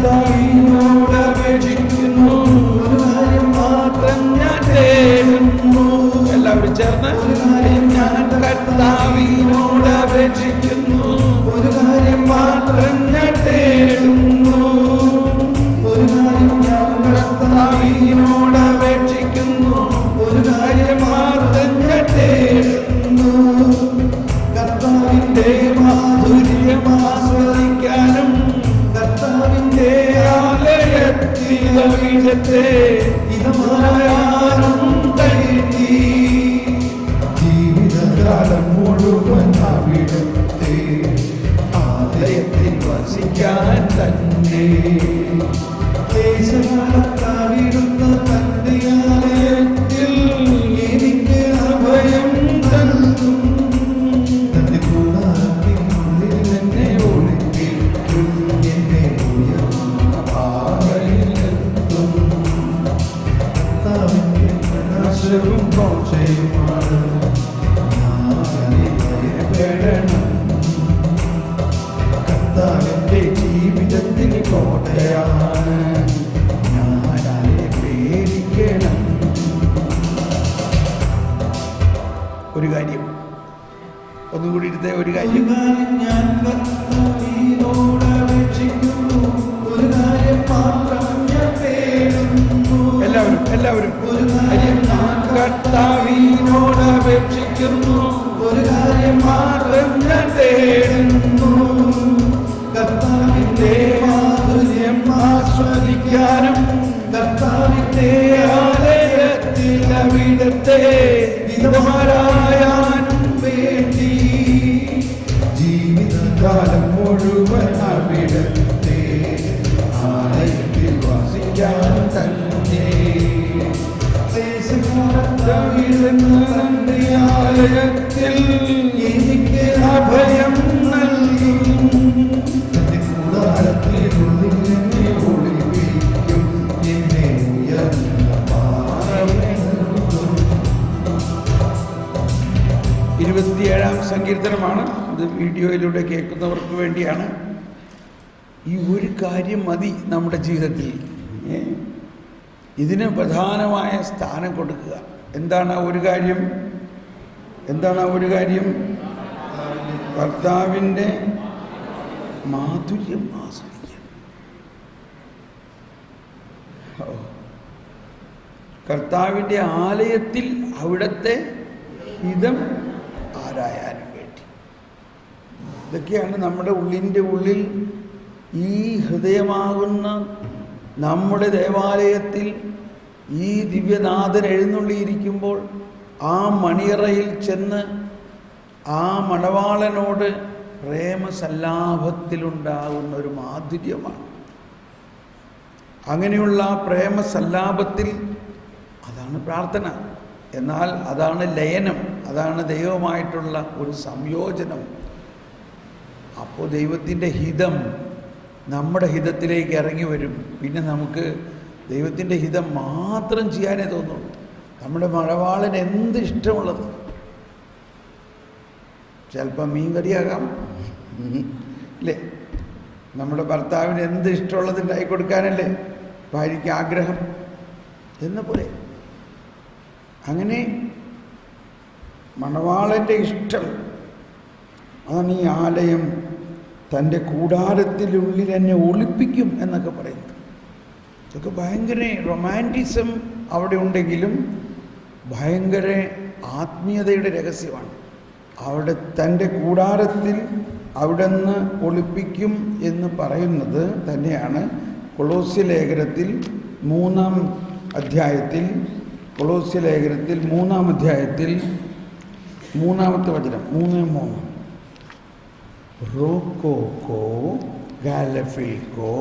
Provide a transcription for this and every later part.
കർത്താവിനോട് അപേക്ഷിക്കുന്നു, ഒരു കാര്യം മാത്രം ഞാൻ തേടുന്നു. എല്ലാവരും ചേർന്ന് ഞാൻ കർത്താവിനോട് അപേക്ഷിക്കുന്നു, ഒരു കാര്യം മാത്രം ഞാൻ തേടുന്നു. ഒരു കാര്യം ഞാൻ കർത്താവിനോട് അപേക്ഷിക്കുന്നു, ഒരു കാര്യം മാത്രം ഞാൻ തേടുന്നു. കർത്താവിന്റെ മാധുര്യം ആസ്വദിക്കാനും കർത്താവിന്റെ ആലയത്തിൽ അവിടുത്തെ ഹിതമായാലും കരുതി ജീവിതകാലം മുഴുവൻ അവിടുത്തെ ആലയത്തിൽ വസിക്കാൻ തന്നെ. ദേശകാലത്താവിടുന്ന തന്റെ ആലയത്തിൽ എനിക്ക് അഭയം നൽകും. തന്റെ കൂടാരത്തിനുള്ളിൽ എന്നെ ഒളിപ്പിക്കും, എന്നെ ഉയർന്ന പാറയിലെത്തും. കർത്താവിന്റെ പ്രകാശവും കോട്ടയുമാണ്, ഞാനതിനെ ഭയപ്പെടണം. കർത്താവിന്റെ ജീവിതത്തിന് കോട്ടയാണ്, ഞാനതിനെ പേടിക്കണം. ഒരു കാര്യം ഒന്നുകൂടി എടുത്ത ഒരു കാര്യം ഞാൻ കർത്താവിനോട് അപേക്ഷിക്കുന്നു, ഒരു കാര്യം മാത്രം ഞാൻ തേടുന്നു. എല്ലാവരും ഒരു കാര്യം ഞാൻ കർത്താവിനോട് അപേക്ഷിക്കുന്നു, ഒരു കാര്യം മാത്രം ഞാൻ തേടുന്നു. കർത്താവിന്റെ മാധുര്യം ആസ്വദിക്കാനും കർത്താവിന്റെ ആലയത്തിൽ അവിടുത്തെ ഹിതമാരായാനും വേണ്ടി ജീവിതകാലം മുഴുവൻ അവിടുത്തെ ആലയത്തിൽ വസിക്കാൻ തന്നെ. തന്റെ ആലയത്തിൽ എനിക്ക് അഭയം നൽകും. തന്റെ കൂടാരത്തിനുള്ളിൽ എന്നെ ഒളിപ്പിക്കും, എന്നെ ഉയർന്ന പാറയിലെത്തും. 27-ാം സങ്കീർത്തനമാണ് ഇത്. വീഡിയോയിലൂടെ കേൾക്കുന്നവർക്ക് വേണ്ടിയാണ്. ഈ ഒരു കാര്യം മതി നമ്മുടെ ജീവിതത്തിൽ. ഇതിന് പ്രധാനമായ സ്ഥാനം കൊടുക്കുക. എന്താണ് ആ ഒരു കാര്യം? എന്താണ് ആ ഒരു കാര്യം? കർത്താവിൻ്റെ മാധുര്യം ആസ്വദിക്കുക. കർത്താവിൻ്റെ ആലയത്തിൽ അവിടുത്തെ ഹിതം ആരായാനും വേണ്ടി. ഇതൊക്കെയാണ് നമ്മുടെ ഉള്ളിൻ്റെ ഉള്ളിൽ ഈ ഹൃദയമാകുന്ന നമ്മുടെ ദേവാലയത്തിൽ ഈ ദിവ്യനാഥൻ എഴുന്നള്ളിയിരിക്കുമ്പോൾ ആ മണിയറയിൽ ചെന്ന് ആ മണവാളനോട് പ്രേമസല്ലാപത്തിലുണ്ടാകുന്ന ഒരു മാധുര്യമാണ്. അങ്ങനെയുള്ള പ്രേമസല്ലാപത്തിൽ അതാണ് പ്രാർത്ഥന. എന്നാൽ അതാണ് ലയനം, അതാണ് ദൈവമായിട്ടുള്ള ഒരു സംയോജനം. അപ്പോൾ ദൈവത്തിൻ്റെ ഹിതം നമ്മുടെ ഹിതത്തിലേക്ക് ഇറങ്ങി വരും. പിന്നെ നമുക്ക് ദൈവത്തിൻ്റെ ഹിതം മാത്രം ചെയ്യാനേ തോന്നുള്ളൂ. നമ്മുടെ മണവാളന് എന്ത് ഇഷ്ടമുള്ളത്, ചിലപ്പോൾ മീൻ കറിയാകാം അല്ലേ, നമ്മുടെ ഭർത്താവിന് എന്ത് ഇഷ്ടമുള്ളത് ഉണ്ടാക്കി കൊടുക്കാനല്ലേ ഭാര്യയ്ക്ക് ആഗ്രഹം എന്ന പോലെ. അങ്ങനെ മണവാളൻ്റെ ഇഷ്ടം അതാണ് ഈ ആലയം. തൻ്റെ കൂടാരത്തിനുള്ളിൽ എന്നെ ഒളിപ്പിക്കും എന്നൊക്കെ പറയുന്നത്. ഇതൊക്കെ ഭയങ്കര റൊമാൻറ്റിസം അവിടെ ഉണ്ടെങ്കിലും ഭയങ്കര ആത്മീയതയുടെ രഹസ്യമാണ്. അവിടെ തൻ്റെ കൂടാരത്തിൽ അവിടെ നിന്ന് ഒളിപ്പിക്കും എന്ന് പറയുന്നത് തന്നെയാണ് കൊളോസ്യ ലേഖനത്തിൽ 3-ാം അധ്യായത്തിൽ 3-ാം അധ്യായത്തിൽ 3-ാമത്തെ വചനം 3:3 റോക്കോക്കോ ഗാലഫിൽക്കോ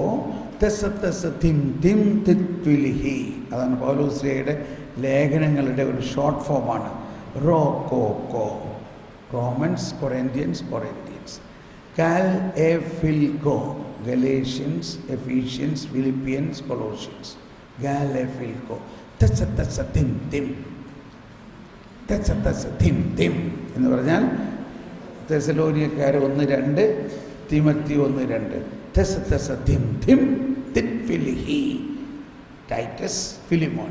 തെസതെസതിം തിം തിത്വിലിഹി. അതാണ് പൗലോസ്ലിയുടെ ലേഖനങ്ങളുടെ ഒരു ഷോർട്ട് ഫോമാണ് റോക്കോക്കോ. Romans, Corinthians. കാൽ എഫിൽക്കോ ഗലേഷ്യൻസ്, എഫീഷ്യൻസ്, ഫിലിപ്പിയൻസ്, കൊളോഷ്യൻസ്. ഗാൽ എഫിൽക്കോ തെസതെസതിം തിം. തെസതെസതിം തിം എന്ന് പറഞ്ഞാൽ തെസലോനിയക്കാർ 1:2, തിമത്തി 1:2. തെസതെസതിം തിം തിറ്റ്ഫിലിഹി. ടൈറ്റസ് ഫിലിമോൻ.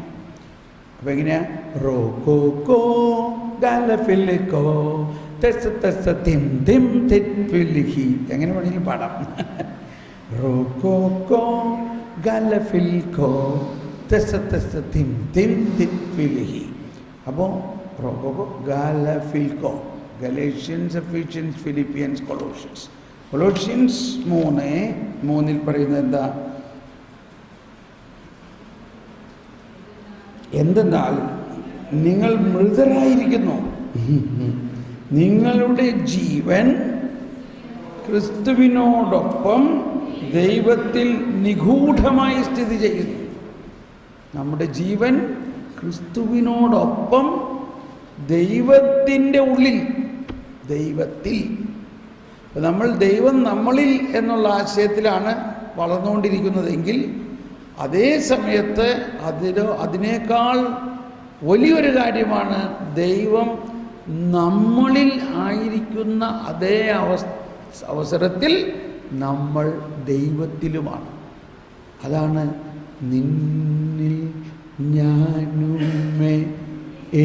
അപ്പം എങ്ങനെയാ? റോക്കോക്കോ ഗാലഫിലിക്കോ തെസ് തെസ് തിം തിം തിറ്റ്ഫിലിഹി. എങ്ങനെ വേണമെങ്കിലും പാടാം. റോക്കോക്കോ ഗാലഫിൽക്കോ തെസ് തെസ് തിം തിം തിറ്റ്ഫിലിഹി. അപ്പോൾ റോക്കോക്കോ ഗാലഫിൽക്കോ, Galatians, Ephesians, Philippians, Colossians. Colossians 3:3 പറയുന്നത് എന്താ? എന്തെന്നാൽ നിങ്ങൾ മൃതരായിരിക്കുന്നു, നിങ്ങളുടെ ജീവൻ ക്രിസ്തുവിനോടൊപ്പം ദൈവത്തിൽ നിഗൂഢമായി സ്ഥിതി ചെയ്യുന്നു. നമ്മുടെ ജീവൻ ക്രിസ്തുവിനോടൊപ്പം ദൈവത്തിൻ്റെ ഉള്ളിൽ, ദൈവത്തിൽ. നമ്മൾ ദൈവം നമ്മളിൽ എന്നുള്ള ആശയത്തിലാണ് വളർന്നുകൊണ്ടിരിക്കുന്നതെങ്കിൽ അതേ സമയത്ത് അതിനേക്കാൾ വലിയൊരു കാര്യമാണ് ദൈവം നമ്മളിൽ ആയിരിക്കുന്ന അതേ അവസരത്തിൽ നമ്മൾ ദൈവത്തിലുമാണ്. അതാണ് നിന്നിൽ ഞാനുമേ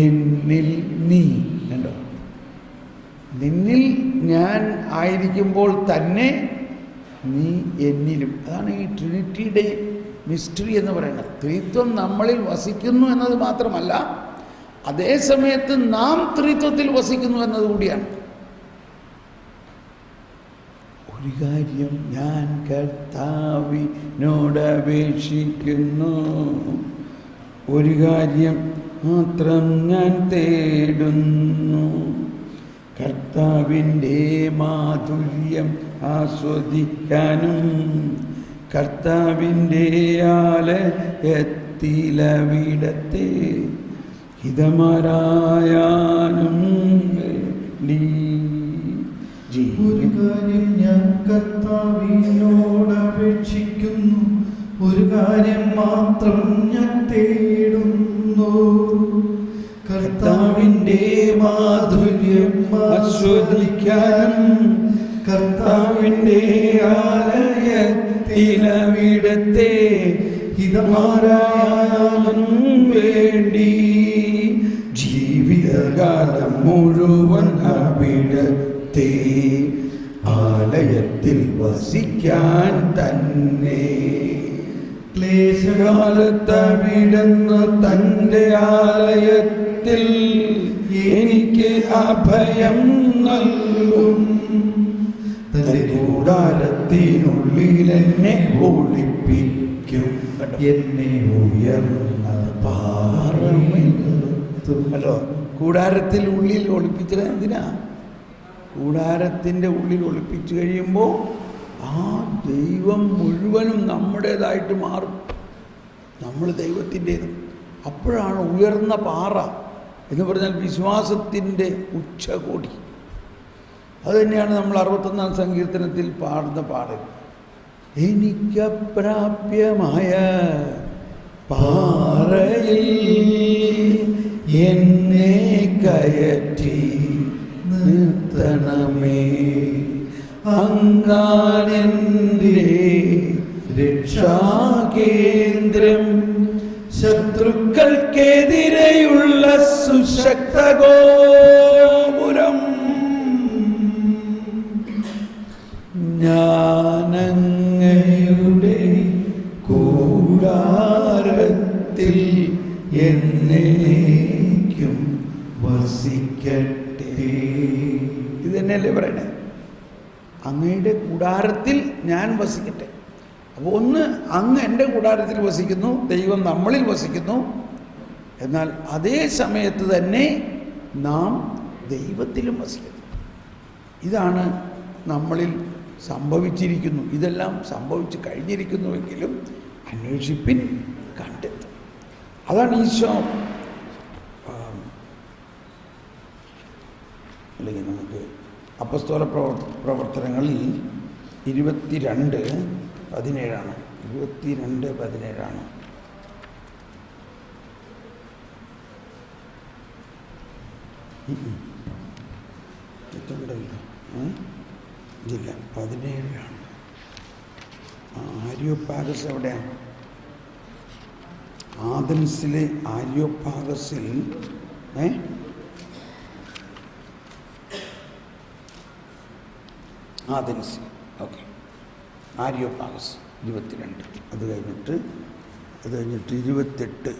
എന്നിൽ നീ. കണ്ടോ? നിന്നിൽ ഞാൻ ആയിരിക്കുമ്പോൾ തന്നെ നീ എന്നിലും. അതാണ് ഈ ട്രിനിറ്റിയുടെ മിസ്റ്ററി എന്ന് പറയുന്നത്. ത്രിത്വം നമ്മളിൽ വസിക്കുന്നു എന്നത് മാത്രമല്ല, അതേ സമയത്ത് നാം ത്രിത്വത്തിൽ വസിക്കുന്നു എന്നതുകൂടിയാണ്. ഒരു കാര്യം ഞാൻ കർത്താവിനോട് അപേക്ഷിക്കുന്നു, ഒരു കാര്യം മാത്രം ഞാൻ തേടുന്നു, കർത്താവിൻ്റെ മാധുര്യം ആസ്വദിക്കാനും കർത്താവിൻ്റെ ആലയത്തിലവിടത്തെ ഹിതമാരായാനും വേണ്ടി. ഒരു കാര്യം ഞാൻ കർത്താവിനോട് അപേക്ഷിക്കുന്നു, ഒരു കാര്യം മാത്രം ഞാൻ തേടുന്നു, കർത്താവിൻ്റെ മാധുര്യം ആസ്വദിക്കാനും കർത്താവിൻ്റെ ആലയത്തിലവിടത്തെ ഹിതമാരായാലും വേണ്ടി. ജീവിതകാലം മുഴുവൻ അവിടത്തെ ആലയത്തിൽ വസിക്കാൻ തന്നെ. ക്ലേശകാലത്തവിടുന്ന് തൻ്റെ ആലയത്തിൽ എനിക്ക് അഭയം നൽകും. തൻ്റെ കൂടാരത്തിനുള്ളിൽ എന്നെ ഒളിപ്പിക്കും, എന്നെ ഉയർന്ന പാറമേൽത്തും. ഹലോ, കൂടാരത്തിൽ ഉള്ളിൽ ഒളിപ്പിച്ചത് എന്തിനാ? കൂടാരത്തിൻ്റെ ഉള്ളിൽ ഒളിപ്പിച്ചു കഴിയുമ്പോൾ ആ ദൈവം മുഴുവനും നമ്മുടേതായിട്ട് മാറും, നമ്മൾ ദൈവത്തിൻ്റേതും. അപ്പോഴാണ് ഉയർന്ന പാറ എന്ന് പറഞ്ഞാൽ വിശ്വാസത്തിൻ്റെ ഉച്ചകോടി. അതുതന്നെയാണ് നമ്മൾ 61-ാം സങ്കീർത്തനത്തിൽ പാടുന്ന പാടൽ. എനിക്കപ്രാപ്യമായ പാറയിൽ എന്നെ കയറ്റി നിർത്തണമേ, അങ്ങാനെൻ്റെ രക്ഷാകേന്ദ്രം, ശത്രുക്കൾക്കെതിരെയുള്ള സുശക്ത ഗോപുരം. ഞാനങ്ങയുടെ കൂടാരത്തിൽ എന്നേക്കും വസിക്കട്ടെ. ഇത് തന്നെയല്ലേ പറയണേ? അങ്ങയുടെ കൂടാരത്തിൽ ഞാൻ വസിക്കട്ടെ. അപ്പോൾ ഒന്ന്, അങ്ങ് എൻ്റെ കൂടാരത്തിൽ വസിക്കുന്നു, ദൈവം നമ്മളിൽ വസിക്കുന്നു. എന്നാൽ അതേ സമയത്ത് തന്നെ നാം ദൈവത്തിലും വസിക്കുന്നു. ഇതാണ് നമ്മളിൽ സംഭവിച്ചിരിക്കുന്നു. ഇതെല്ലാം സംഭവിച്ചു കഴിഞ്ഞിരിക്കുന്നുവെങ്കിലും അന്വേഷിപ്പിൻ, കണ്ടെത്തും. അതാണ് ഈശോ. അല്ലെങ്കിൽ നമുക്ക് അപ്പസ്തോല പ്രവർത്തനങ്ങളിൽ 22:17 22:17 ഇല്ല 17. ആര്യോപാഗസ് എവിടെയാണ്? ആഥൻസിലെ ആര്യോപാഗസിൽ ആഥൻസിൽ ഓക്കെ, ആര്യോപാഗസ് 22, അത് കഴിഞ്ഞിട്ട് 28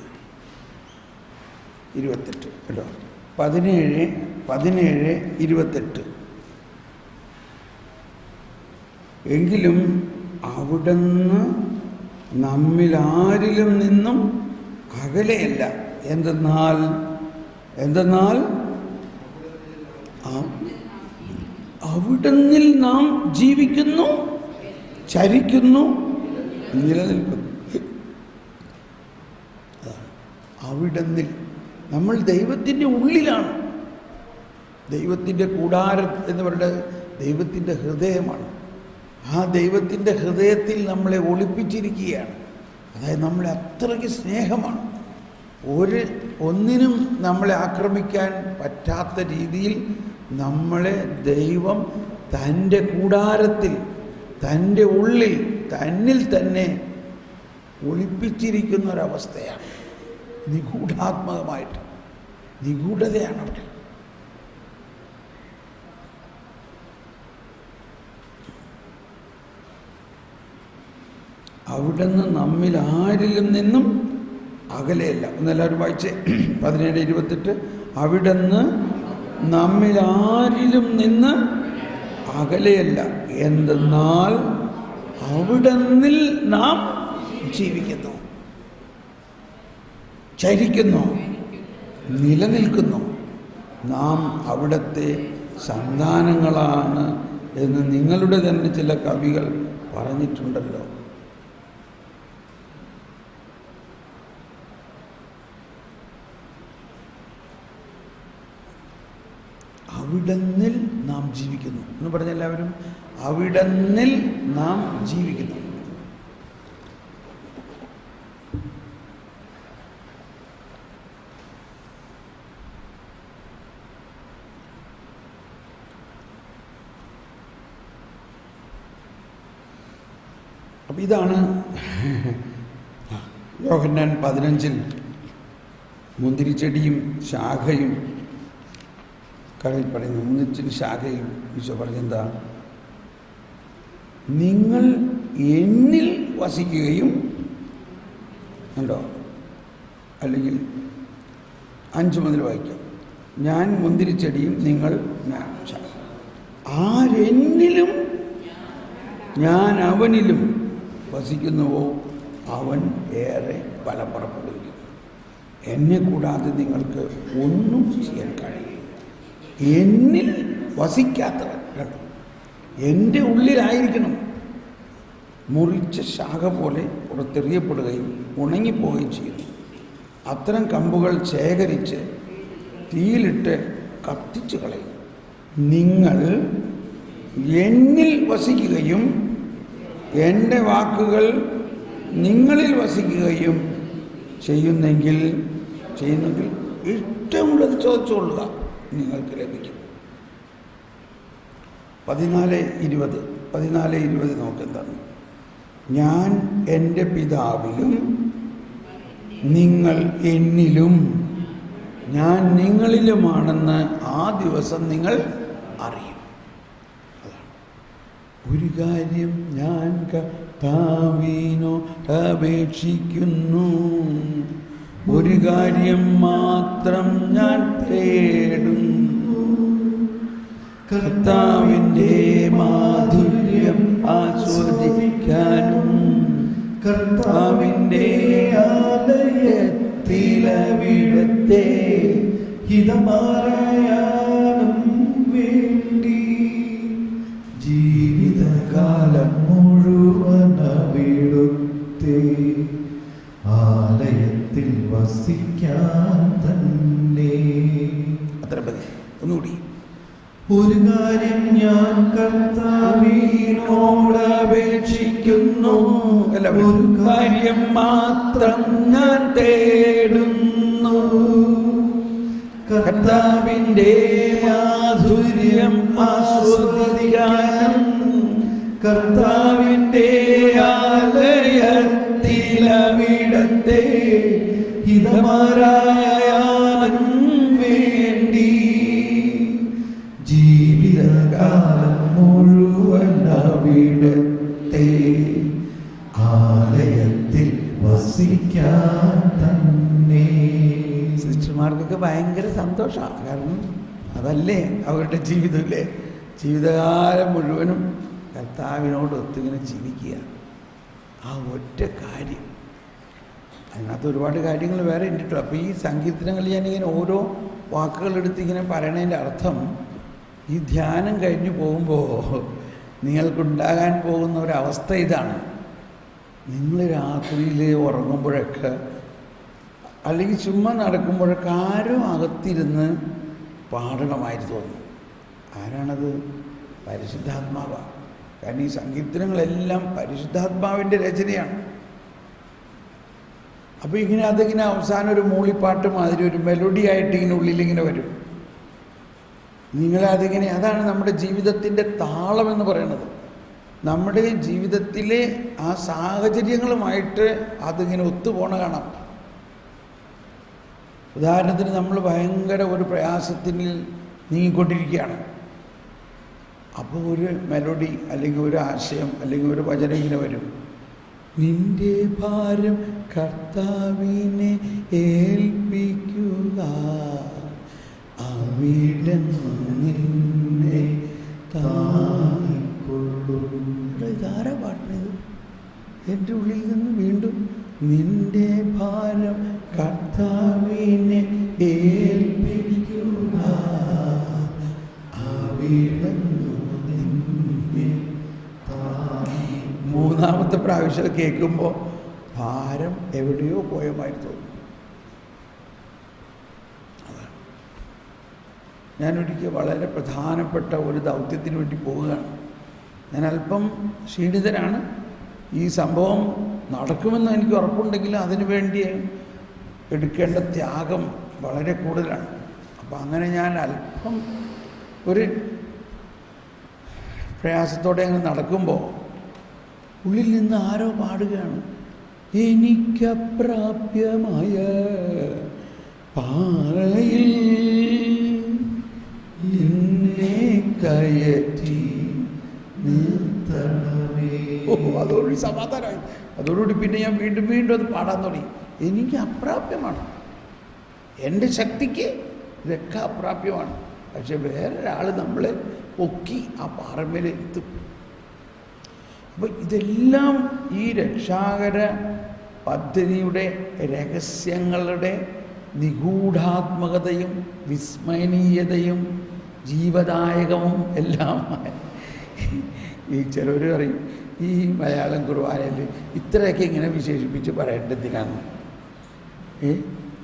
കേട്ടോ, 17, 28. എങ്കിലും അവിടുന്ന് നമ്മിലാരിലും നിന്നും അകലെയല്ല. എന്തെന്നാൽ അവിടുന്നിൽ നാം ജീവിക്കുന്നു, ചരിക്കുന്നു, നിലനിൽക്കുന്നു. അവിടുന്നിൽ നമ്മൾ ദൈവത്തിൻ്റെ ഉള്ളിലാണ്. ദൈവത്തിൻ്റെ കൂടാരം എന്ന് പറയുന്നത് ദൈവത്തിൻ്റെ ഹൃദയമാണ്. ആ ദൈവത്തിൻ്റെ ഹൃദയത്തിൽ നമ്മളെ ഒളിപ്പിച്ചിരിക്കുകയാണ്. അതായത് നമ്മളെ അത്രയ്ക്ക് സ്നേഹമാണ്. ഒന്നിനും നമ്മളെ ആക്രമിക്കാൻ പറ്റാത്ത രീതിയിൽ നമ്മളെ ദൈവം തൻ്റെ കൂടാരത്തിൽ, തൻ്റെ ഉള്ളിൽ, തന്നിൽ തന്നെ ഒളിപ്പിച്ചിരിക്കുന്ന ഒരവസ്ഥയാണ്. നിഗൂഢാത്മകമായിട്ട്, നിഗൂഢതയാണ് അവിടെ. അവിടുന്ന് നമ്മിൽ ആരിലും നിന്നും അകലെയല്ല. ഒന്നെല്ലാവരും വായിച്ചേ, 17, 28. അവിടുന്ന് നമ്മിൽ ആരിലും നിന്ന് അകലെയല്ല. എന്തെന്നാൽ അവിടുന്നിൽ നാം ജീവിക്കുന്നു, ചരിക്കുന്നു, നിലനിൽക്കുന്നു. നാം അവിടുത്തെ സന്താനങ്ങളാണ് എന്ന് നിങ്ങളുടെ തന്നെ ചില കവികൾ പറഞ്ഞിട്ടുണ്ടല്ലോ. അവിടുന്നിൽ നാം ജീവിക്കുന്നു എന്ന് പറഞ്ഞ എല്ലാവരും, അവിടുന്നിൽ നാം ജീവിക്കുന്നു. അപ്പം ഇതാണ് യോഹന്നാൻ 15 മുന്തിരിച്ചെടിയും ശാഖയും കടയിൽ പറയുന്നു. മുന്തിരിച്ചെടി ശാഖയും ഈശോ പറഞ്ഞെന്താ? നിങ്ങൾ എന്നിൽ വസിക്കുകയും ഉണ്ടോ, അല്ലെങ്കിൽ 5 മുതൽ വായിക്കാം. ഞാൻ മുന്തിരിച്ചെടിയും നിങ്ങൾ ശാഖ. ആരെന്നിലും ഞാൻ അവനിലും വസിക്കുന്നുവോ അവൻ ഏറെ ഫലം പുറപ്പെടുവിക്കും. എന്നെ കൂടാതെ നിങ്ങൾക്ക് ഒന്നും ചെയ്യാൻ കഴിയും. എന്നിൽ വസിക്കാത്തവൻ, കേട്ടോ, എൻ്റെ ഉള്ളിലായിരിക്കണം. മുറിച്ച ശാഖ പോലെ പുറത്തെറിയപ്പെടുകയും ഉണങ്ങിപ്പോവുകയും ചെയ്യുന്നു. അത്തരം കമ്പുകൾ ശേഖരിച്ച് തീയിലിട്ട് കത്തിച്ചു കളയും. നിങ്ങൾ എന്നിൽ വസിക്കുകയും എൻ്റെ വാക്കുകൾ നിങ്ങളിൽ വസിക്കുകയും ചെയ്യുന്നെങ്കിൽ ഇഷ്ടമുള്ളത് ചോദിച്ചുകൊള്ളുക, നിങ്ങൾക്ക് ലഭിക്കും. 14:20 നോക്കെന്താണ്? ഞാൻ എൻ്റെ പിതാവിലും നിങ്ങൾ എന്നിലും ഞാൻ നിങ്ങളിലുമാണെന്ന് ആ ദിവസം നിങ്ങൾ അറിയും. ഒരു കാര്യം ഞാൻ കർത്താവിനോട് അപേക്ഷിക്കുന്നു, ഒരു കാര്യം മാത്രം ഞാൻ തേടുന്നു, കർത്താവിൻ്റെ മാധുര്യം ആസ്വദിക്കാനും കർത്താവിൻ്റെ ആലയത്തിലവിടത്തെ ഹിതമാരായാലും വേണ്ടി ജീവിതകാലം മുഴുവൻ അവിടുത്തെ ആലയത്തിൽ വസിക്കാൻ തന്നെ. അത്ര മതി. ഒന്നുകൂടി. ഒരു കാര്യം ഞാൻ കർത്താവിനോട് അപേക്ഷിക്കുന്നു, ഒരു കാര്യം മാത്രം ഞാൻ തേടുന്നു, കർത്താവിൻ്റെ മാധുര്യം ആസ്വദിക്കാനും കർത്താവിൻ്റെ ആലയത്തിലവിടത്തെ സ്നേഹിതമാരായാലും വേണ്ടി ജീവിതകാലം മുഴുവൻ അവിടുത്തെ ആലയത്തിൽ വസിക്കാൻ തന്നെ. സിസ്റ്റർമാർക്കൊക്കെ ഭയങ്കര സന്തോഷമാണ്. കാരണം അതല്ലേ അവരുടെ ജീവിതമില്ലേ, ജീവിതകാലം മുഴുവനും കർത്താവിനോട് ഒത്തിങ്ങനെ ജീവിക്കുക. ആ ഒറ്റ കാര്യം. അതിനകത്ത് ഒരുപാട് കാര്യങ്ങൾ വേറെ ഉണ്ട് കേട്ടോ. അപ്പോൾ ഈ സങ്കീർത്തനങ്ങൾ ഞാനിങ്ങനെ ഓരോ വാക്കുകളെടുത്ത് ഇങ്ങനെ പറയണതിൻ്റെ അർത്ഥം, ഈ ധ്യാനം കഴിഞ്ഞു പോകുമ്പോൾ നിങ്ങൾക്കുണ്ടാകാൻ പോകുന്ന ഒരവസ്ഥ ഇതാണ്. നിങ്ങൾ രാത്രിയിൽ ഉറങ്ങുമ്പോഴൊക്കെ അല്ലെങ്കിൽ ചുമ്മാ നടക്കുമ്പോഴൊക്കെ ആരോ അകത്തിരുന്ന് പാടണമായിട്ട് തോന്നും. ആരാണത്? പരിശുദ്ധാത്മാവാണ്. കാരണം ഈ സങ്കീർത്തനങ്ങളെല്ലാം പരിശുദ്ധാത്മാവിൻ്റെ രചനയാണ്. അപ്പോൾ ഇങ്ങനെ അതിങ്ങനെ അവസാനം ഒരു മൂളിപ്പാട്ട് മാതിരി ഒരു മെലഡി ആയിട്ട് ഇങ്ങനെ ഉള്ളിലിങ്ങനെ വരും. നിങ്ങളതിങ്ങനെ, അതാണ് നമ്മുടെ ജീവിതത്തിൻ്റെ താളമെന്ന് പറയുന്നത്. നമ്മുടെ ജീവിതത്തിലെ ആ സാഹചര്യങ്ങളുമായിട്ട് അതിങ്ങനെ ഒത്തുപോണ കാണാം. ഉദാഹരണത്തിന് നമ്മൾ ഭയങ്കര ഒരു പ്രയാസത്തിൽ നീങ്ങിക്കൊണ്ടിരിക്കുകയാണ്. അപ്പോൾ ഒരു മെലഡി അല്ലെങ്കിൽ ഒരു ആശയം അല്ലെങ്കിൽ ഒരു വചനം ഇങ്ങനെ വരും. നിന്റെ ഭാരം കർത്താവിനെ ഏൽപ്പിക്കുക, അവിടുന്ന് നിന്നെ താങ്ങിക്കൊള്ളും. ഇതാരാ പാടുന്നത്? എൻ്റെ ഉള്ളിൽ നിന്ന് വീണ്ടും നിന്റെ ഭാരം കർത്താവിനെ ഏൽപ്പിക്കുക, അവിടുന്ന് നിന്നെ താങ്ങി. മൂന്നാമത്തെ പ്രാവശ്യം കേൾക്കുമ്പോൾ ഭാരം എവിടെയോ പോയമായി തോന്നും. അതാണ്. ഞാനൊരിക്കൽ വളരെ പ്രധാനപ്പെട്ട ഒരു ദൗത്യത്തിന് വേണ്ടി പോവുകയാണ്. ഞാൻ അല്പം ക്ഷീണിതനാണ്. ഈ സംഭവം നടക്കുമെന്ന് എനിക്ക് ഉറപ്പുണ്ടെങ്കിലും അതിനു വേണ്ടി എടുക്കേണ്ട ത്യാഗം വളരെ കൂടുതലാണ്. അപ്പം അങ്ങനെ ഞാൻ അല്പം ഒരു പ്രയാസത്തോടെ അങ്ങ് നടക്കുമ്പോൾ ഉള്ളിൽ നിന്ന് ആരോ പാടുകയാണ്, എനിക്കപ്രാപ്യമായ പാറയിൽ നിന്നെ കയറ്റി നിർത്തണമേ. അതോടുകൂടി സമാധാനമായി. അതോടുകൂടി പിന്നെ ഞാൻ വീണ്ടും വീണ്ടും അത് പാടാൻ തുടങ്ങി. എനിക്ക് അപ്രാപ്യമാണ്, എൻ്റെ ശക്തിക്ക് ഇതൊക്കെ അപ്രാപ്യമാണ്. പക്ഷെ വേറൊരാൾ നമ്മളെ പൊക്കി ആ പാറമേലെത്തും. അപ്പോൾ ഇതെല്ലാം ഈ രക്ഷാകര പദ്ധതിയുടെ രഹസ്യങ്ങളുടെ നിഗൂഢാത്മകതയും വിസ്മയനീയതയും ജീവദായകവും എല്ലാം. ഈ ചിലവർ പറയും ഈ മലയാളം കുർബാനയിൽ ഇത്രയൊക്കെ ഇങ്ങനെ വിശേഷിപ്പിച്ച് പറയേണ്ടതിനാണ്,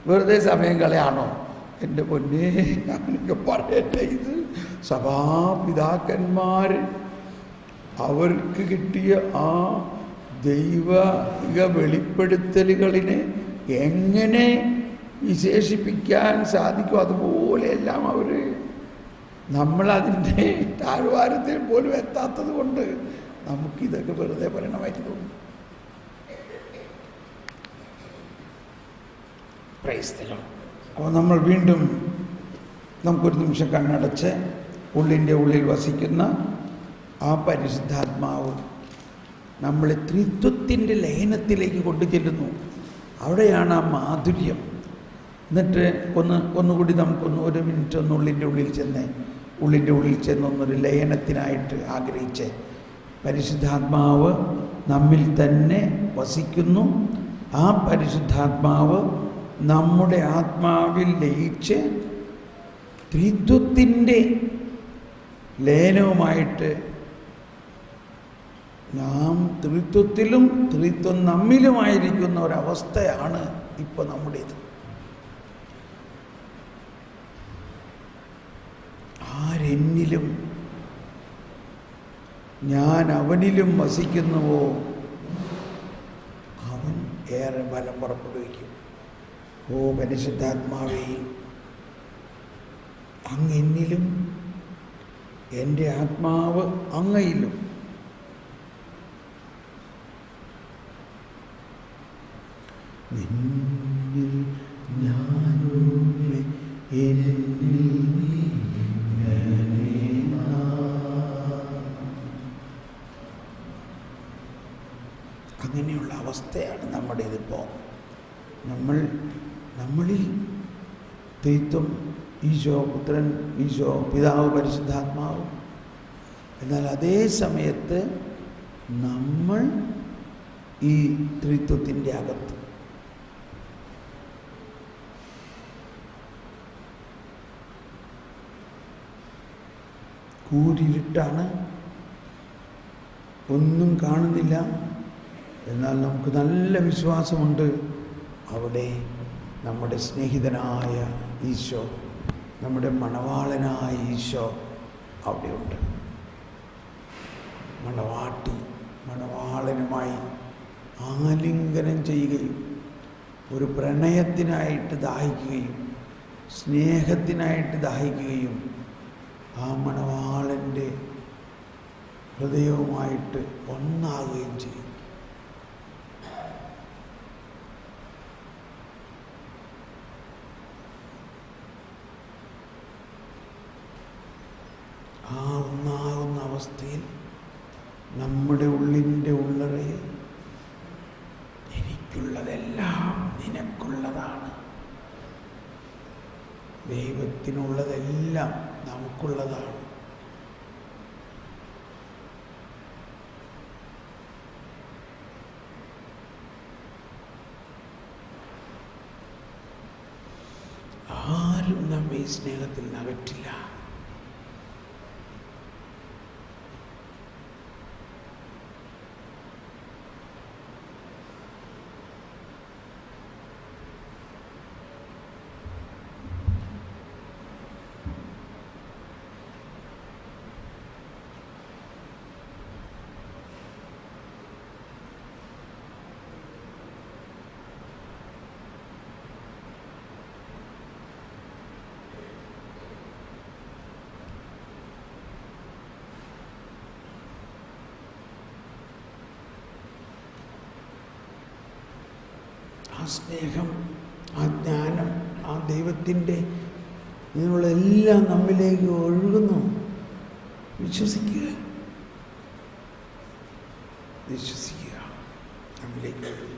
വെറുതെ സമയം കളയാണോ? എൻ്റെ പൊന്നേ, ഞാനൊക്കെ പറയട്ടെ. ഇത് സഭാപിതാക്കന്മാർ അവർക്ക് കിട്ടിയ ആ ദൈവിക വെളിപ്പെടുത്തലുകളിനെ എങ്ങനെ വിശേഷിപ്പിക്കാൻ സാധിക്കും അതുപോലെയെല്ലാം അവർ, നമ്മളതിൻ്റെ താഴ്വാരത്തിൽ പോലും എത്താത്തത് കൊണ്ട് നമുക്കിതൊക്കെ വെറുതെ പറയണമായിട്ട് തോന്നും. Praise the Lord. അപ്പോൾ നമ്മൾ വീണ്ടും നമുക്കൊരു നിമിഷം കണ്ണടച്ച് ഉള്ളിൻ്റെ ഉള്ളിൽ വസിക്കുന്ന ആ പരിശുദ്ധാത്മാവ് നമ്മളെ ത്രിത്വത്തിൻ്റെ ലയനത്തിലേക്ക് കൊണ്ടു ചെല്ലുന്നു. അവിടെയാണ് ആ മാധുര്യം. എന്നിട്ട് ഒന്നുകൂടി നമുക്കൊന്ന് ഒരു മിനിറ്റ് ഒന്ന് ഉള്ളിൻ്റെ ഉള്ളിൽ ചെന്നൊന്നൊരു ലയനത്തിനായിട്ട് ആഗ്രഹിച്ച് പരിശുദ്ധാത്മാവ് നമ്മിൽ തന്നെ വസിക്കുന്നു. ആ പരിശുദ്ധാത്മാവ് നമ്മുടെ ആത്മാവിൽ ലയിച്ച് ത്രിത്വത്തിൻ്റെ ലയനവുമായിട്ട് നാം ത്രിത്വത്തിലും ത്രിത്വം നമ്മിലുമായിരിക്കുന്ന ഒരവസ്ഥയാണ് ഇപ്പോൾ നമ്മുടേത്. ആരെന്നിലും ഞാൻ അവനിലും വസിക്കുന്നുവോ അവൻ ഏറെ ബലം പുറപ്പെടുവിക്കും. ഓ പരിശുദ്ധാത്മാവേ, അങ്ങ് എന്നിലും എൻ്റെ ആത്മാവ് അങ്ങയിലും നിന്നിൽ ഞാനുമേ എന്നിൽ ഇങ്ങനെ അങ്ങനെയുള്ള അവസ്ഥയാണ് നമ്മുടെ ഇതിപ്പോൾ. നമ്മളിൽ ത്രിത്വം, ഈശോ പുത്രൻ, ഈശോ പിതാവ്, പരിശുദ്ധാത്മാവ്. എന്നാൽ അതേ സമയത്ത് നമ്മൾ ഈ ത്രിത്വത്തിൻ്റെ അകത്ത് കൂരിരുട്ടാണ്, ഒന്നും കാണുന്നില്ല. എന്നാൽ നമുക്ക് നല്ല വിശ്വാസമുണ്ട്, അവിടെ നമ്മുടെ സ്നേഹിതനായ ഈശോ, നമ്മുടെ മണവാളനായ ഈശോ അവിടെയുണ്ട്. മണവാട്ടി മണവാളനുമായി ആലിംഗനം ചെയ്യുകയും ഒരു പ്രണയത്തിനായിട്ട് ദാഹിക്കുകയും സ്നേഹത്തിനായിട്ട് ദാഹിക്കുകയും ആ മണവാളൻ്റെ ഹൃദയവുമായിട്ട് ഒന്നാകുകയും ചെയ്യും. ആ ഒന്നാകുന്ന അവസ്ഥയിൽ നമ്മുടെ ഉള്ളിൻ്റെ ഉള്ളറയിൽ എനിക്കുള്ളതെല്ലാം നിനക്കുള്ളതാണ്, ദൈവത്തിനുള്ളതെല്ലാം നമുക്കുള്ളതാണ്. ആരും നമ്മെ ഈ സ്നേഹത്തിൽ നിന്ന് അകറ്റില്ല. ആ സ്നേഹം, ആ ജ്ഞാനം, ആ ദൈവത്തിൻ്റെ ഇതിനുള്ളതെല്ലാം നമ്മിലേക്ക് ഒഴുകുന്നു. വിശ്വസിക്കുക, വിശ്വസിക്കുക, നമ്മിലേക്ക് ഒഴുകുന്നു.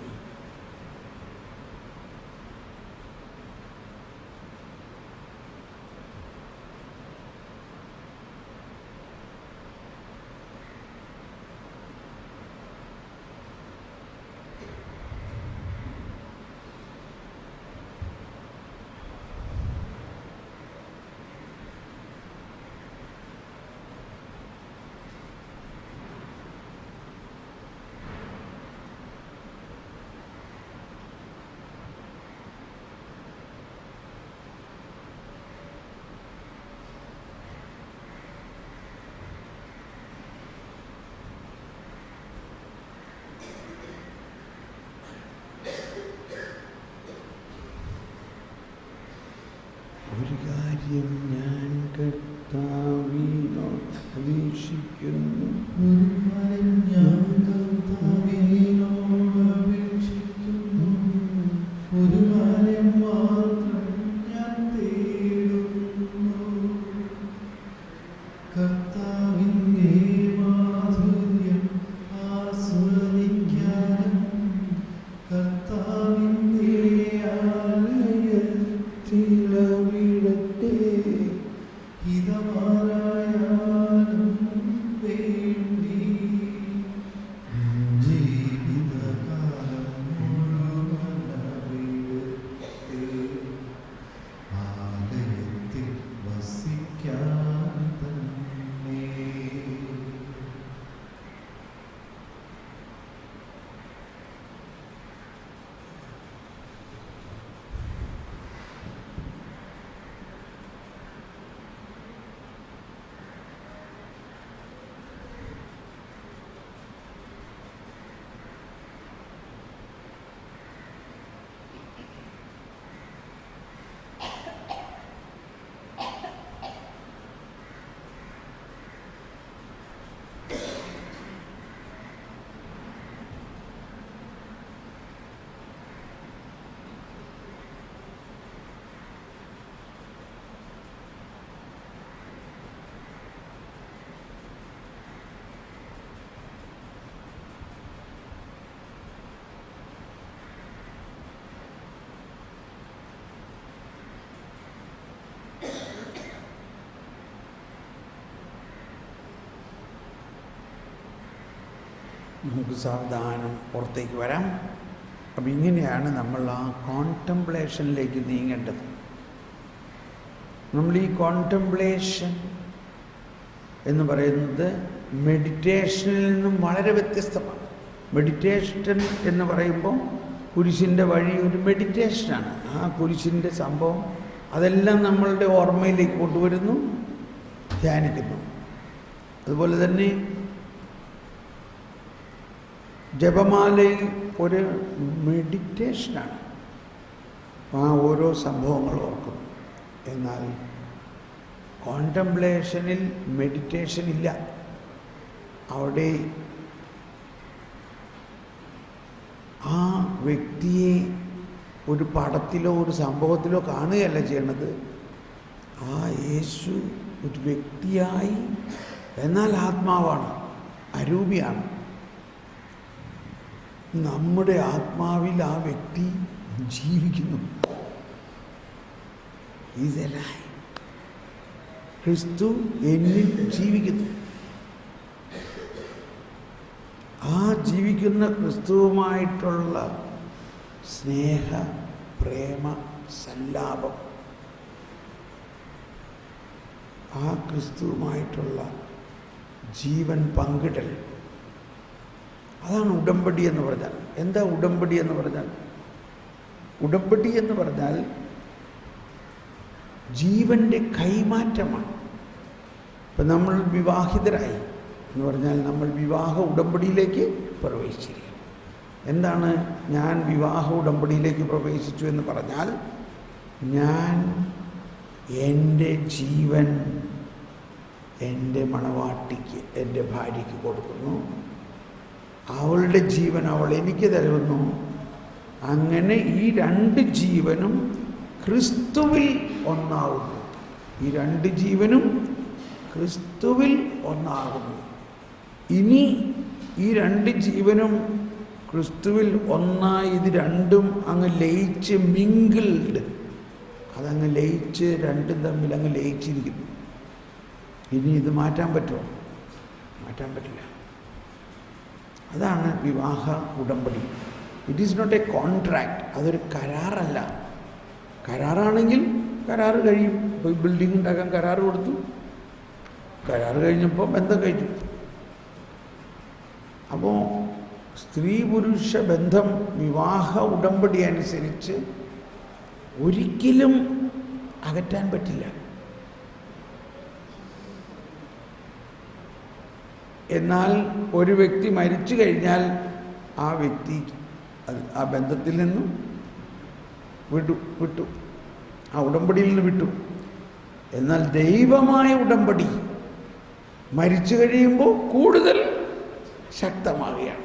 നമുക്ക് സാവധാനം പുറത്തേക്ക് വരാം. അപ്പം ഇങ്ങനെയാണ് നമ്മൾ ആ കോൺടെംപ്ലേഷനിലേക്ക് നീങ്ങേണ്ടത്. നമ്മൾ ഈ കോൺടെംപ്ലേഷൻ എന്ന് പറയുന്നത് മെഡിറ്റേഷനിൽ നിന്നും വളരെ വ്യത്യസ്തമാണ്. മെഡിറ്റേഷൻ എന്ന് പറയുമ്പോൾ കുരിശിൻ്റെ വഴി ഒരു മെഡിറ്റേഷനാണ്. ആ കുരിശിൻ്റെ സംഭവം അതെല്ലാം നമ്മളുടെ ഓർമ്മയിലേക്ക് കൊണ്ടുവരുന്നു, ധ്യാനിക്കുന്നു. അതുപോലെ തന്നെ ജപമാലയിൽ ഒരു മെഡിറ്റേഷനാണ്, ആ ഓരോ സംഭവങ്ങൾ ഓർക്കുന്നു. എന്നാൽ കോൺടെംപ്ലേഷനിൽ മെഡിറ്റേഷൻ ഇല്ല. അവിടെ ആ വ്യക്തിയെ ഒരു പടത്തിലോ ഒരു സംഭവത്തിലോ കാണുകയല്ല ചെയ്യണത്. ആ യേശു ഒരു വ്യക്തിയായി, എന്നാൽ ആത്മാവാണ്, അരൂപിയാണ്. നമ്മുടെ ആത്മാവിൽ ആ വ്യക്തി ജീവിക്കുന്നു. ഇതെല്ലാം ക്രിസ്തു എന്നിൽ ജീവിക്കുന്നു. ആ ജീവിക്കുന്ന ക്രിസ്തുവുമായിട്ടുള്ള സ്നേഹ, പ്രേമ, സല്ലാപം, ആ ക്രിസ്തുവുമായിട്ടുള്ള ജീവൻ പങ്കിടൽ, അതാണ് ഉടമ്പടി എന്ന് പറഞ്ഞാൽ. എന്താ ഉടമ്പടി എന്ന് പറഞ്ഞാൽ? ഉടമ്പടി എന്ന് പറഞ്ഞാൽ ജീവൻ്റെ കൈമാറ്റമാണ്. ഇപ്പം നമ്മൾ വിവാഹിതരായി എന്ന് പറഞ്ഞാൽ നമ്മൾ വിവാഹ ഉടമ്പടിയിലേക്ക് പ്രവേശിച്ചിരിക്കുന്നു. എന്താണ് ഞാൻ വിവാഹ ഉടമ്പടിയിലേക്ക് പ്രവേശിച്ചു എന്ന് പറഞ്ഞാൽ? ഞാൻ എൻ്റെ ജീവൻ എൻ്റെ മണവാട്ടിക്ക്, എൻ്റെ ഭാര്യയ്ക്ക് കൊടുക്കുന്നു. അവളുടെ ജീവൻ അവൾ എനിക്ക് തരുന്നു. അങ്ങനെ ഈ രണ്ട് ജീവനും ക്രിസ്തുവിൽ ഒന്നാകുന്നു. ഈ രണ്ട് ജീവനും ക്രിസ്തുവിൽ ഒന്നാകുന്നു. ഇനി ഈ രണ്ട് ജീവനും ക്രിസ്തുവിൽ ഒന്നായി ഇത് രണ്ടും അങ്ങ് ലയിച്ച് മിങ്കിൾഡ്, അതങ്ങ് ലയിച്ച് രണ്ടും തമ്മിൽ അങ്ങ് ലയിച്ചിരിക്കുന്നു. ഇനി ഇത് മാറ്റാൻ പറ്റുമോ? മാറ്റാൻ പറ്റില്ല. അതാണ് വിവാഹ ഉടമ്പടി. It is not a contract. അതൊരു കരാറല്ല. കരാറാണെങ്കിൽ കരാറ് കഴിയും. ഇപ്പോൾ ഈ ബിൽഡിംഗ് ഉണ്ടാക്കാൻ കരാറ് കൊടുത്തു, കരാറ് കഴിഞ്ഞപ്പോൾ ബന്ധം കഴിച്ചു. അപ്പോൾ സ്ത്രീ പുരുഷ ബന്ധം വിവാഹ ഉടമ്പടി അനുസരിച്ച് ഒരിക്കലും അകറ്റാൻ പറ്റില്ല. എന്നാൽ ഒരു വ്യക്തി മരിച്ചു കഴിഞ്ഞാൽ ആ വ്യക്തി ആ ബന്ധത്തിൽ നിന്നും വിട്ടു, ആ ഉടമ്പടിയിൽ നിന്ന് വിട്ടു. എന്നാൽ ദൈവമായ ഉടമ്പടി മരിച്ചു കഴിയുമ്പോൾ കൂടുതൽ ശക്തമാവുകയാണ്.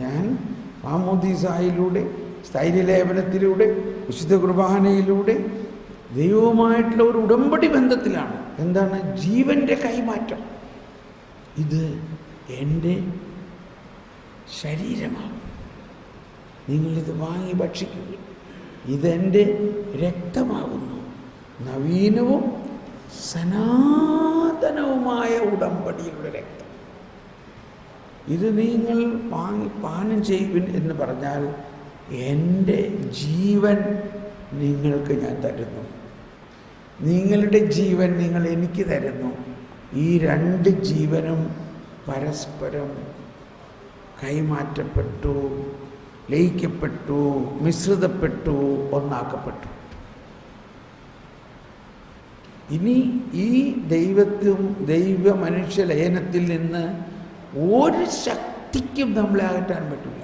ഞാൻ മാമോദീസായിലൂടെ, സ്ഥൈര്യലേപനത്തിലൂടെ, വിശുദ്ധ കുർബാനയിലൂടെ ദൈവവുമായിട്ടുള്ള ഒരു ഉടമ്പടി ബന്ധത്തിലാണ്. എന്താണ്? ജീവൻ്റെ കൈമാറ്റം. ഇത് എൻ്റെ ശരീരമാണ്, നിങ്ങളിത് വാങ്ങി ഭക്ഷിക്കുക. ഇതെൻ്റെ രക്തമാകുന്നു. നവീനവും സനാതനവുമായ ഉടമ്പടിയുടെ രക്തം. ഇത് നിങ്ങൾ വാങ്ങി പാനം ചെയ്യുവിൻ എന്ന് പറഞ്ഞാൽ എൻ്റെ ജീവൻ നിങ്ങൾക്ക് ഞാൻ തരുന്നു, നിങ്ങളുടെ ജീവൻ നിങ്ങൾ എനിക്ക് തരുന്നു. ഈ രണ്ട് ജീവനും പരസ്പരം കൈമാറ്റപ്പെട്ടു, ലയിക്കപ്പെട്ടു, മിശ്രിതപ്പെട്ടു, ഒന്നാക്കപ്പെട്ടു. ഇനി ഈ ദൈവ മനുഷ്യ ലയനത്തിൽ നിന്ന് ഒരു ശക്തിക്കും നമ്മളെ അകറ്റാൻ പറ്റില്ല.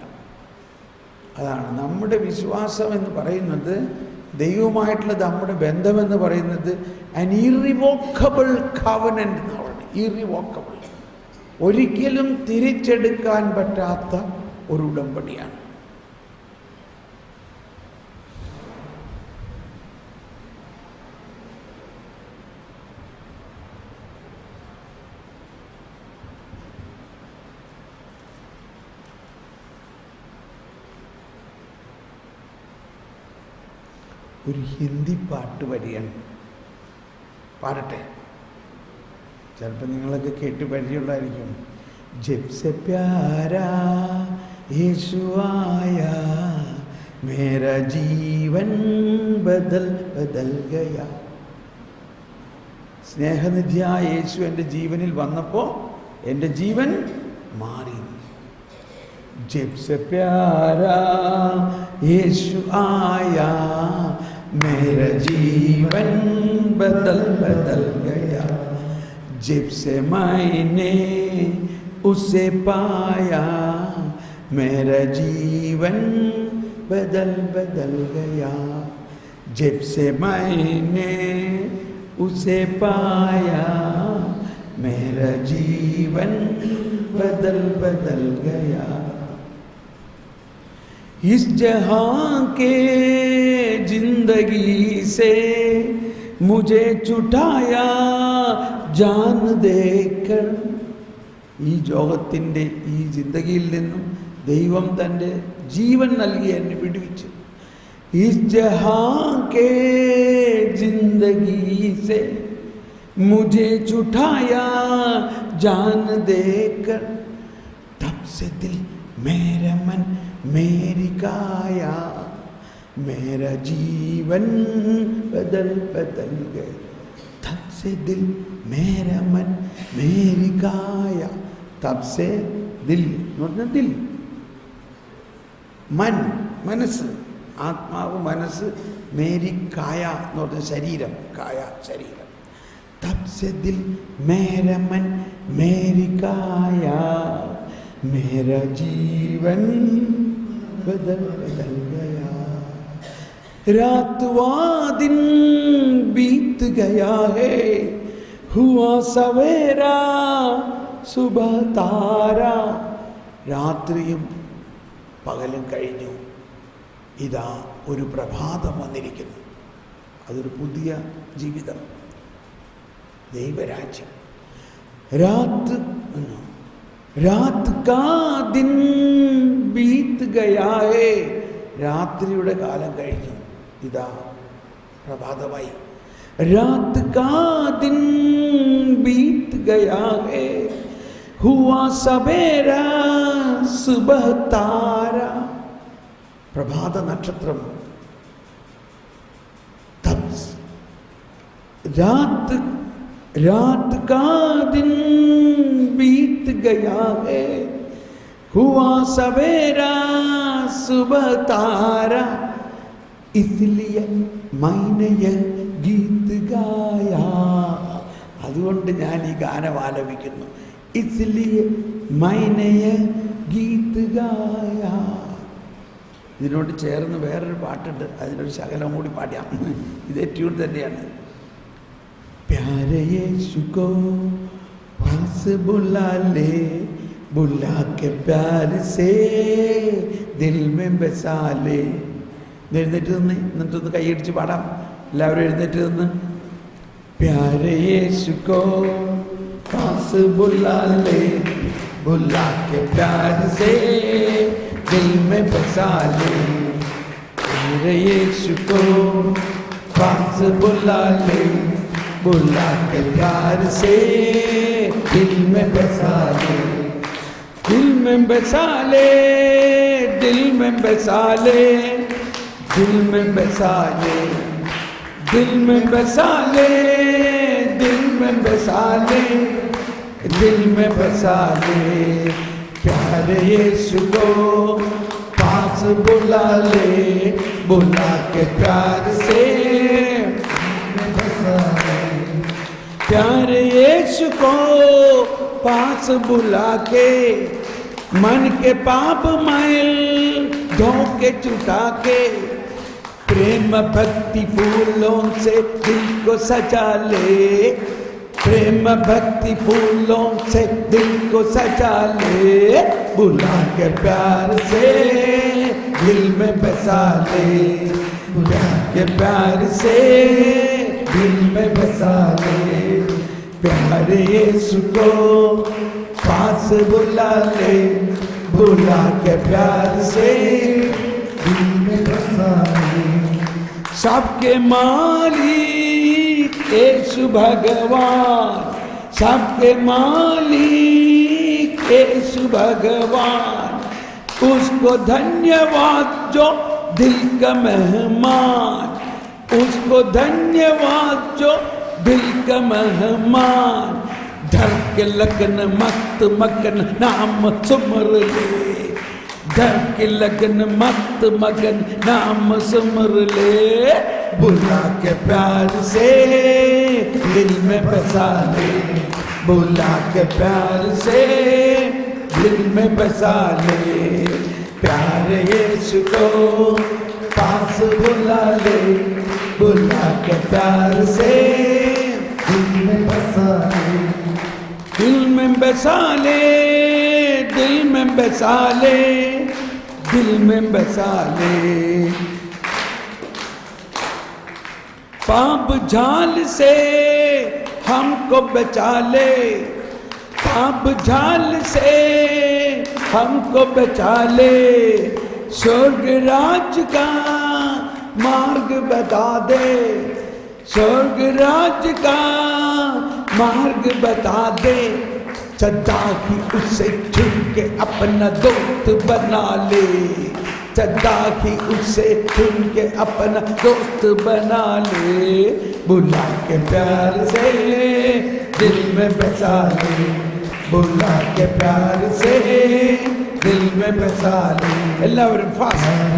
അതാണ് നമ്മുടെ വിശ്വാസം എന്ന് പറയുന്നത്. ദൈവവുമായിട്ടുള്ള നമ്മുടെ ബന്ധമെന്ന് പറയുന്നത് an irrevocable covenant എന്നാണ്. ഇറിവോക്കബിൾ, ഒരിക്കലും തിരിച്ചെടുക്കാൻ പറ്റാത്ത ഒരു ഉടമ്പടിയാണ്. ഒരു ഹിന്ദി പാട്ട് വരികയാണ്, പാടട്ടെ. ചിലപ്പോൾ നിങ്ങളൊക്കെ കേട്ട് പരിചയമുള്ളതായിരിക്കും. जब से प्यारा यीशु आया मेरा जीवन बदल बदल गया. സ്നേഹനിധിയായ യേശു എൻ്റെ ജീവനിൽ വന്നപ്പോൾ എൻ്റെ ജീവൻ മാറി. जब से प्यारा यीशु आया मेरा जीवन बदल बदल गया. जब से मैंने उसे पाया मेरा जीवन बदल बदल गया. जब से मैंने उसे पाया मेरा जीवन बदल बदल गया. इस जहां के जिंदगी से मुझे छुटाया जान देकर. ഈ ലോകത്തിൻ്റെ ഈ ജിന്ദഗിയിൽ നിന്നും ദൈവം തൻ്റെ ജീവൻ നൽകി എന്നെ വിടുവിച്ചു. इस जहां के जिंदगी से मुझे छुटाया जान देकर. तब से दिल मेरा मन मेरी काया मेरा जीवन बदल बदल गए. तब से दिल मेरा मन मेरी काया. तब से दिल दिल मन മനസ്സ്, ആത്മാവ്, മനസ്സ്, മേരി കായ എന്ന് പറഞ്ഞ ശരീരം, കായ ശരീരം. തബ് സെ ദിൽ മേരാ മൻ മേരി കായ മേരാ ജീവൻ ബദൽ ബദൽ ഗയാ. രാത് വാ ദിൻ ബീത് ഗയാ ഹൈ ഹുവാ സവേരാ സുബഹ താരാ. രാത്രിയും പകലും കഴിഞ്ഞു, ഇതാ ഒരു പ്രഭാതം വന്നിരിക്കുന്നു. അതൊരു പുതിയ ജീവിതം, ദൈവരാജ്യം. രാത് രാത് കാ ദിൻ ബീത് ഗയാ ഹൈ. രാത്രിയുടെ കാലം കഴിഞ്ഞു, ഇതാ പ്രഭാതമായി. രാത് കാ ദിൻ ബീത് ഗയാ ഹൈ ഹുവാ സവേരാ സുബഹ താരാ. പ്രഭാത നക്ഷത്രം. രാത് രാത് കാ ദിൻ ബീത് ഗയാ ഹൈ ഹുവാ സവേരാ സുബഹ താരാ. ഇസ്ലിയെ മൈനെ യേ ഗീത് ഗായാ. അതുകൊണ്ട് ഞാൻ ഈ ഗാനം ആലപിക്കുന്നു. ഇസ്ലിയെ മൈനെ യേ ഗീത് ഗായാ. ഇതിനോട് ചേർന്ന് വേറൊരു പാട്ടുണ്ട്, അതിനൊരു ശകലം കൂടി പാടിയാം. ഇതേ ട്യൂൺ തന്നെയാണ്. പ്യാരെ യേശു കോ പാസ് ബുലാ ലേ ബുലാ കെ പ്യാർ സേ ദിൽ മേ ബസാ ലേ. എഴുന്നേറ്റ് നിന്ന്, എന്നിട്ടൊന്ന് കൈയടിച്ച് പാടാം. എല്ലാവരും എഴുന്നേറ്റ് നിന്ന്. പ്യാരെ യേശു കോ പാസ് ബുലാ ലേ ബുലാ കെ പ്യാർ സേ दिल में बसा ले. मेरे यीशु को पास बुला ले बुला के प्यार से दिल में बसा ले. दिल में बसा ले, दिल में बसा ले, दिल में बसा ले, दिल में बसा ले, दिल में बसा ले, दिल में बसा ले. प्यारे यीशु को पास बुला ले बुला के प्यार से बसा ले. प्यारे यीशु को पास बुला के मन के पाप मैल धो के छुटा के प्रेम भक्ति फूलों से दिल को सजा ले. प्रेम भक्ति फूलों से दिल को सजा ले. बुला के प्यार से दिल में बसा ले. बुला के प्यार से दिल में बसा ले. प्यारे यीशु को पास बुला ले बुला के प्यार से दिल में बसा ले. सबके मालिक यीशु भगवान, सबके मालिक यीशु भगवान, उसको धन्यवाद जो दिल का मेहमान, उसको धन्यवाद जो दिल का मेहमान। धर के लगन मत मगन नाम सुमर ले, धर के लगन मत मगन नाम सुमर ले। बुला के प्यार से दिल में बसा ले, बुला के प्यार से दिल में बसा ले। प्यार यीशु को पास बुला ले, बुला के प्यार से दिल में बसा ले, दिल में बसा ले, दिल में बसा ले, दिल में बसा ले। पाप झाल से हमको बचा ले, पाप झाल से हमको बचा ले। स्वर्ग राज का मार्ग बता दे, स्वर्ग राज का मार्ग बता दे। सदा ही उसे चुन के अपना दोस्त बना ले, सदा ही उसे चुन के अपना दोस्त बना ले। बुला के प्यार से दिल में बसा ले, बुला के प्यार से दिल में बसा ले। എല്ലാവരും ഫാസ്റ്റ്